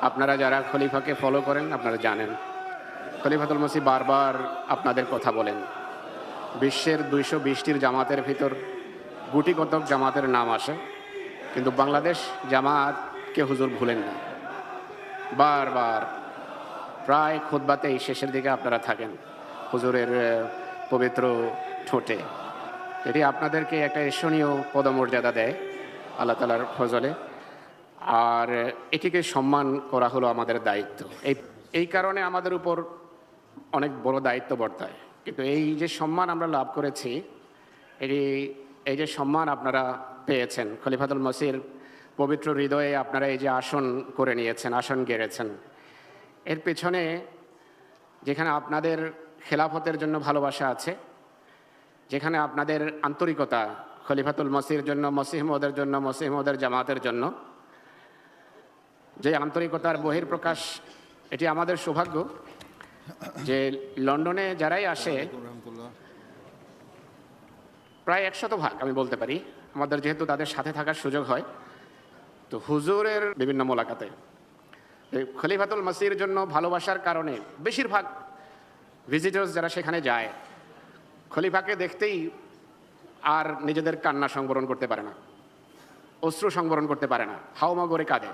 আপনারা যারা খলিফাকে ফলো করেন আপনারা জানেন খলিফাতুল মসিহ বারবার আপনাদের কথা বলেন। বিশ্বের ২২০টির জামাতের ভিতর গুটি কতক জামাতের নাম আসে, কিন্তু বাংলাদেশ জামাতকে হুজুর ভুলেন না। বারবার প্রায় খুতবাতেই শেষের দিকে আপনারা থাকেন হুজুরের পবিত্র ঠোঁটে। এটি আপনাদেরকে একটা ঈর্ষণীয় পদমর্যাদা দেয় আল্লাহ তাআলার ফজলে, আর এটিকে সম্মান করা হলো আমাদের দায়িত্ব। এই কারণে আমাদের উপর অনেক বড় দায়িত্ব বর্তায়। কিন্তু এই যে সম্মান আমরা লাভ করেছি, এই যে সম্মান আপনারা পেয়েছেন, খলিফাতুল মসিহর পবিত্র হৃদয়ে আপনারা এই যে আসন করে নিয়েছেন, আসন গেড়েছেন, এর পেছনে যেখানে আপনাদের খেলাফতের জন্য ভালোবাসা আছে, যেখানে আপনাদের আন্তরিকতা খলিফাতুল মসিহর জন্য, মসিহ মওউদের জন্য, মসিহ মওউদের জামাতের জন্য, যে আন্তরিকতার বহিঃপ্রকাশ, এটি আমাদের সৌভাগ্য যে লন্ডনে যারাই আসে প্রায় ১০০% আমি বলতে পারি, আমাদের যেহেতু তাদের সাথে থাকার সুযোগ হয়, তো হুজুরের বিভিন্ন মোলাকাতে খলিফাতুল মসিহর জন্য ভালোবাসার কারণে বেশিরভাগ ভিজিটার্স যারা সেখানে যায় খলিফাকে দেখতেই আর নিজেদের কান্না সংবরণ করতে পারে না, অশ্রু সংবরণ করতে পারে না, হাওমা করে কাঁদে।